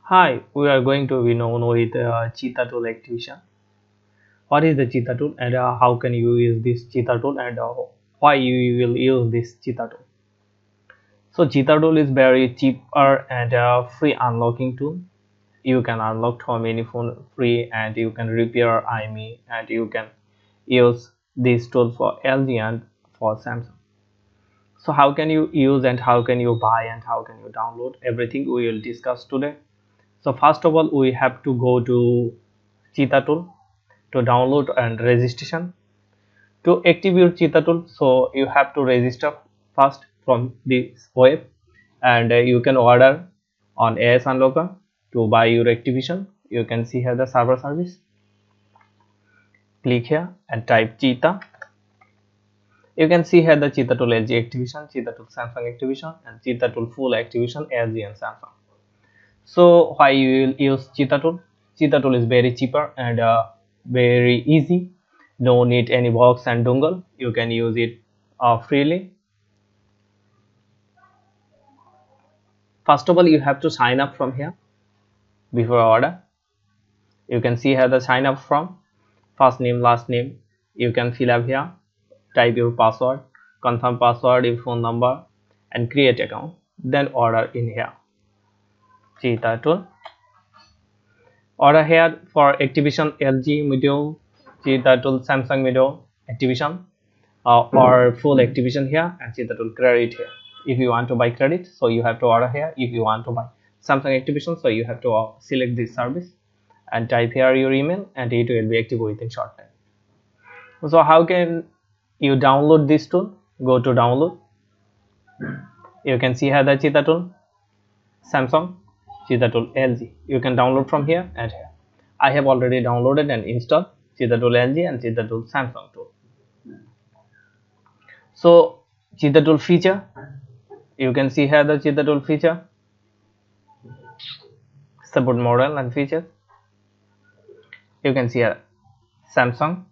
Hi, we are going to be known with Cheetah Tool activation. What is the Cheetah Tool and how can you use this Cheetah Tool and why you will use this Cheetah Tool? So Cheetah Tool is very cheaper and free unlocking tool. You can unlock from any phone free and you can repair imei and you can use this tool for LG and for Samsung. So how can you use and how can you buy and how can you download? Everything we will discuss today. So first of all, we have to go to Cheetah Tool to download and registration. To activate Cheetah Tool, so you have to register first from this web and you can order on Asunlocker to buy your activation. You can see here the server service. Click here and type Cheetah. You can see here the Cheetah Tool LG activation, Cheetah Tool Samsung activation and Cheetah Tool full activation LG and Samsung. So why you will use Cheetah Tool? Cheetah Tool is very cheaper and very easy. No need any box and dongle. You can use it freely. First of all, you have to sign up from here before order. You can see here the sign up from first name, last name. You can fill up here, type your password, confirm password, your phone number, and create account. Then order in here. Cheetah Tool. Order here for activation LG module, Cheetah Tool Samsung module activation or full activation here and Cheetah Tool credit here. If you want to buy credit, so you have to order here. If you want to buy Samsung activation, so you have to select this service and type here your email and it will be active within short time. So how can you download this tool? Go to download. You can see here the Cheetah Tool Samsung, Cheetah Tool LG. You can download from here and here. I have already downloaded and installed Cheetah Tool LG and Cheetah Tool Samsung tool. So Cheetah Tool feature, you can see here the Cheetah Tool feature, support model and features. You can see here Samsung.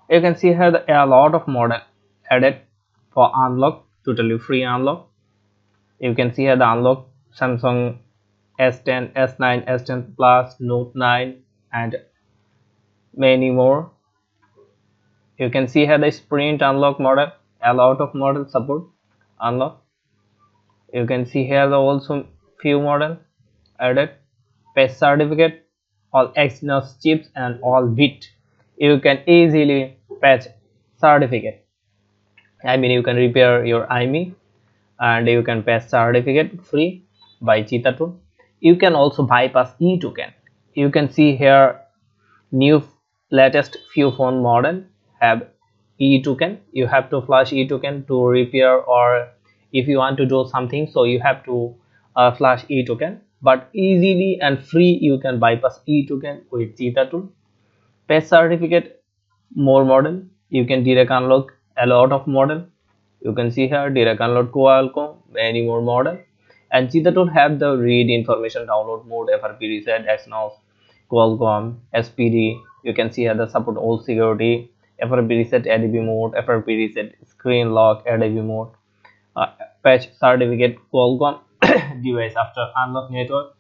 You can see here a lot of model added for unlock, totally free unlock. You can see here the unlock Samsung S10, S9, S10 Plus, Note 9 and many more. You can see here the sprint unlock model, a lot of model support unlock. You can see here the also few model added, patch certificate, all Exynos chips and all bit. You can easily patch certificate. I mean you can repair your imei and you can patch certificate free by Cheetah Tool. You can also bypass etoken. You can see here new latest few phone model have etoken. You have to flash etoken to repair, or if you want to do something, so you have to flash etoken. But easily and free you can bypass etoken with Cheetah Tool. Patch certificate, more model. You can direct unlock a lot of model. You can see here direct unlock Qualcomm, many more model. And Cheetah Tool have the read information download mode, FRP reset, Exynos, Qualcomm, SPD. You can see here the support all security, FRP reset, ADB mode, FRP reset, screen lock, ADB mode, patch certificate, Qualcomm device after unlock network,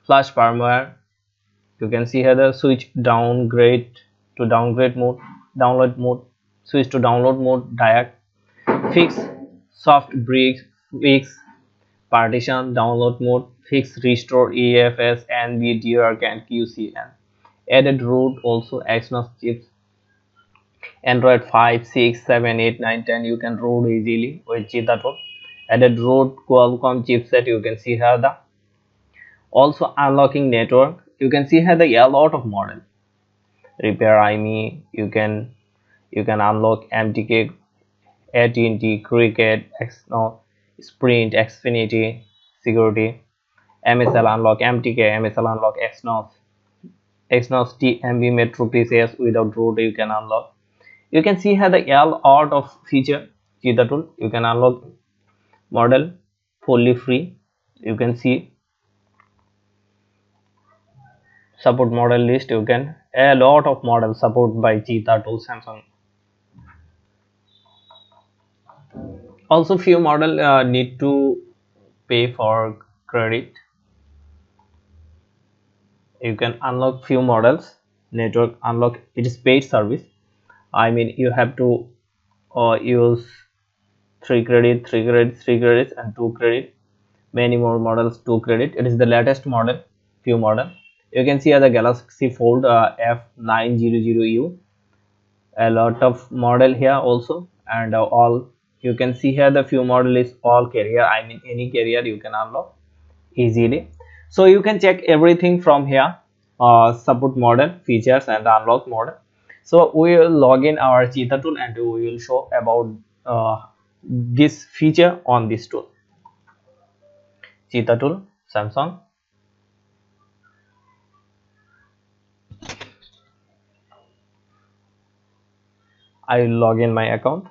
flash firmware. You can see here the switch downgrade to downgrade mode, download mode, switch to download mode, diag, fix soft bricks, fix partition, download mode, fix restore EFS, NB, DRK and QCN. Added root also Exynos chips, Android 5, 6, 7, 8, 9, 10 you can root easily with Cheetah Tool. Added root Qualcomm chipset, you can see here the also unlocking network. You can see here the a lot of model. Repair imei, you can unlock MTK, at&t, cricket, Exynos, sprint, Xfinity, security, MSL unlock MTK, MSL unlock Exynos TMB Metro PCS without root you can unlock. You can see here the a lot of feature Cheetah Tool. You can unlock model fully free. You can see support model list. You can a lot of model support by Cheetah Tool Samsung. Also few model need to pay for credit. You can unlock few models. Network unlock, it is paid service. I mean, you have to use 3 credit, 3 credits, 3 credits and 2 credit. Many more models, 2 credit. It is the latest model, few model. You can see the Galaxy Fold F900U. A lot of model here also, and all you can see here the few model is all carrier. I mean, any carrier you can unlock easily. So you can check everything from here, support model, features and unlock model. So we will log in our Cheetah tool and we will show about this feature on this tool. Cheetah tool Samsung. I will log in my account.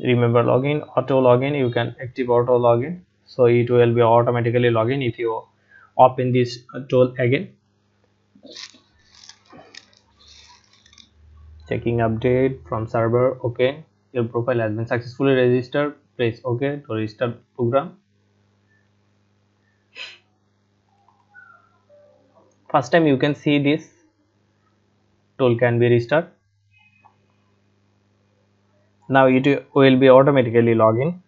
Remember, login, auto login, you can active auto login, so it will be automatically login if you open this tool again. Checking update from server. Okay, your profile has been successfully registered. Press OK to restart program. First time you can see this tool can be restarted. Now it will be automatically login.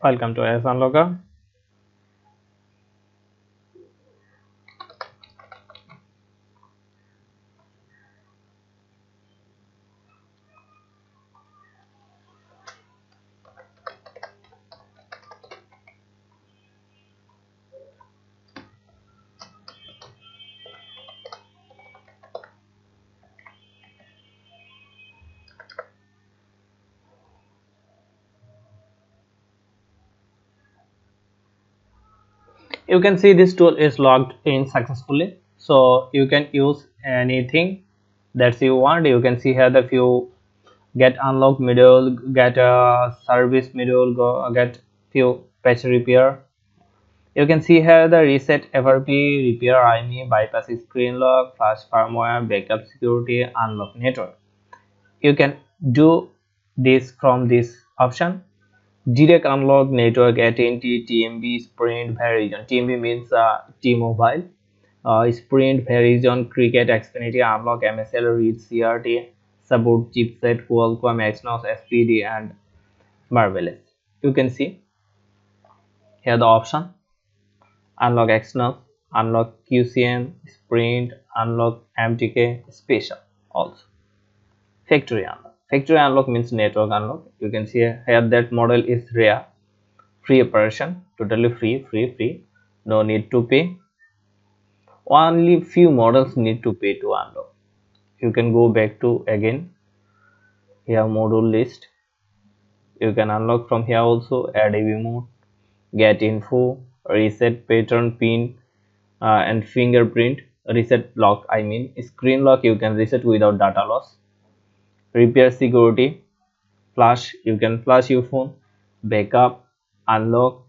Welcome to Asunlocker. You can see this tool is logged in successfully, so you can use anything that you want. You can see here the few get unlock middle, get a service middle, get few patch repair. You can see here the reset FRP, repair imei, bypass screen lock, flash firmware, backup security, unlock network. You can do this from this option. Direct unlock network at&t, TMB, Sprint, Verizon. TMB means T-Mobile. Sprint, Verizon, Cricket, Xfinity, unlock MSL, read CRT, support Chipset, Qualcomm, Exynos, SPD and Marvelous. You can see here the option. Unlock Exynos, unlock QCN, Sprint, unlock MTK, special also. Factory unlock. Factory unlock means network unlock. You can see here that model is rare. Free operation, totally free. No need to pay. Only few models need to pay to unlock. You can go back to again here module list. You can unlock from here also. Add AV mode, get info, reset pattern, pin and fingerprint. Reset lock, I mean screen lock, you can reset without data loss. Repair security, flash, you can flash your phone. Backup, unlock,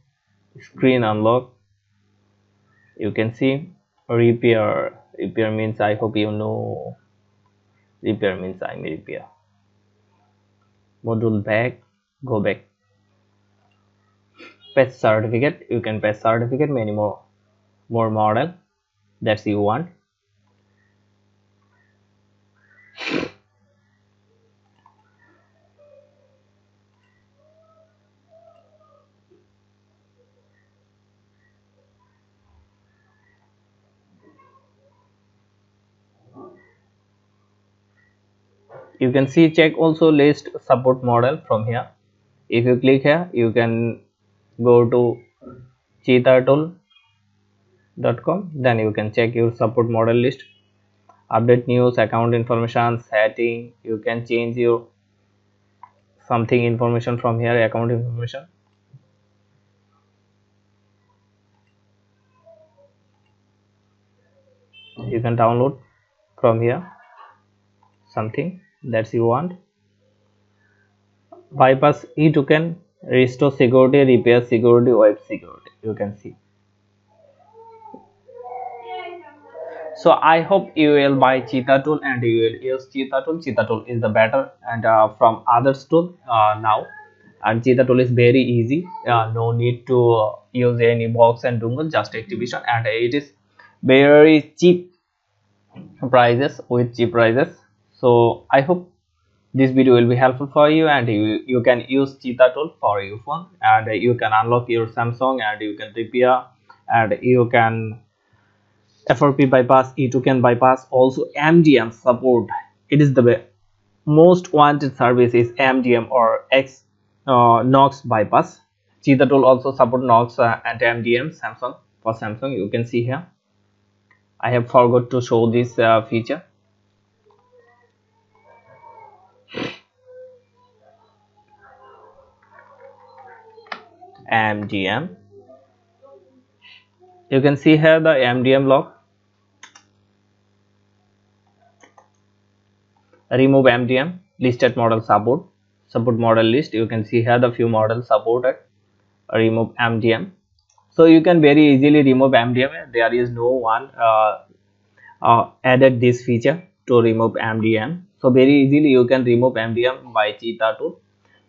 screen unlock. You can see repair. Repair means, I hope you know, repair means I may repair. Module back, go back. Patch certificate, you can patch certificate, many more model that you want. You can see check also list support model from here. If you click here, you can go to cheetahtool.com, then you can check your support model list. Update news, account information, setting. You can change your something information from here, account information. You can download from here something that you want. Bypass etoken, restore security, repair security, wipe security. You can see. So I hope you will buy Cheetah Tool and you will use Cheetah Tool. Cheetah Tool is the better and from others tool now, and Cheetah Tool is very easy. No need to use any box and dongle, just activation, and it is very cheap prices with cheap prices. So I hope this video will be helpful for you, and you can use Cheetah Tool for your phone, and you can unlock your Samsung, and you can repair, and you can FRP bypass, etoken bypass, also MDM support. It is the most wanted service is MDM or Knox bypass. Cheetah Tool also support Knox and MDM Samsung. For Samsung, you can see here. I have forgot to show this feature. MDM. You can see here the MDM lock. Remove MDM, listed model support model list. You can see here the few models supported. Remove MDM. So you can very easily remove MDM. There is no one added this feature to remove MDM. So very easily you can remove MDM by Cheetah Tool.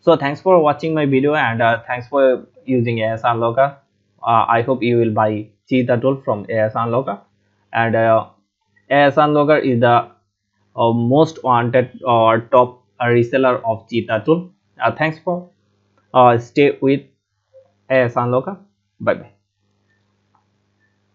So thanks for watching my video, and thanks for using Asunlocker. I hope you will buy Cheetah Tool from Asunlocker, and Asunlocker is the most wanted or top reseller of Cheetah Tool. Thanks for stay with Asunlocker. Bye bye.